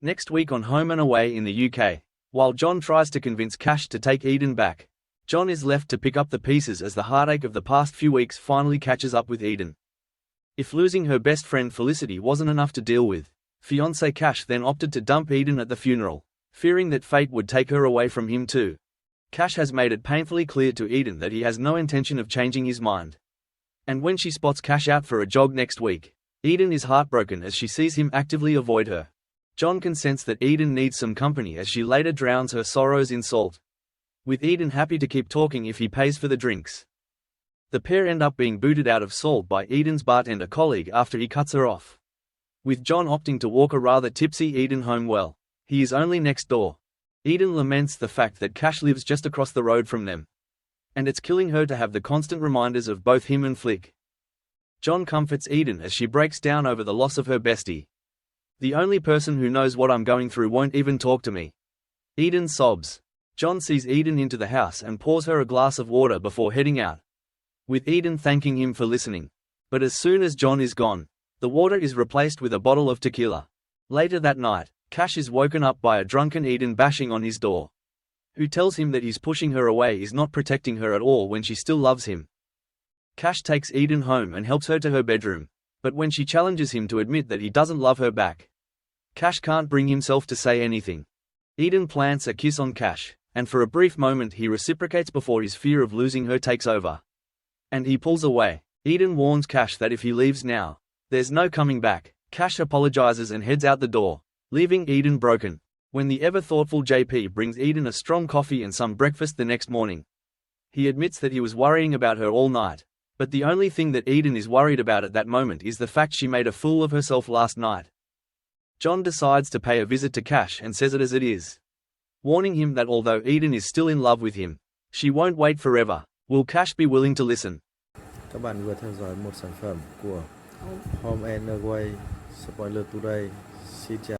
Next week on Home and Away in the UK, while John tries to convince Cash to take Eden back, John is left to pick up the pieces as the heartache of the past few weeks finally catches up with Eden. If losing her best friend Felicity wasn't enough to deal with, fiancé Cash then opted to dump Eden at the funeral, fearing that fate would take her away from him too. Cash has made it painfully clear to Eden that he has no intention of changing his mind. And when she spots Cash out for a jog next week, Eden is heartbroken as she sees him actively avoid her. John can sense that Eden needs some company as she later drowns her sorrows in salt, with Eden happy to keep talking if he pays for the drinks. The pair end up being booted out of Salt by Eden's bartender colleague after he cuts her off, with John opting to walk a rather tipsy Eden home. Well, he is only next door. Eden laments the fact that Cash lives just across the road from them, and it's killing her to have the constant reminders of both him and Flick. John comforts Eden as she breaks down over the loss of her bestie. "The only person who knows what I'm going through won't even talk to me." Eden sobs. John sees Eden into the house and pours her a glass of water before heading out, with Eden thanking him for listening. But as soon as John is gone, the water is replaced with a bottle of tequila. Later that night, Cash is woken up by a drunken Eden bashing on his door, who tells him that his pushing her away is not protecting her at all when she still loves him. Cash takes Eden home and helps her to her bedroom, but when she challenges him to admit that he doesn't love her back, Cash can't bring himself to say anything. Eden plants a kiss on Cash, and for a brief moment he reciprocates before his fear of losing her takes over, and he pulls away. Eden warns Cash that if he leaves now, there's no coming back. Cash apologizes and heads out the door, leaving Eden broken. When the ever-thoughtful JP brings Eden a strong coffee and some breakfast the next morning, he admits that he was worrying about her all night, but the only thing that Eden is worried about at that moment is the fact she made a fool of herself last night. John decides to pay a visit to Cash and says it as it is, warning him that although Eden is still in love with him, she won't wait forever. Will Cash be willing to listen? Các bạn vừa theo dõi một sản phẩm của Home and Away Spoiler Today. Xin chào.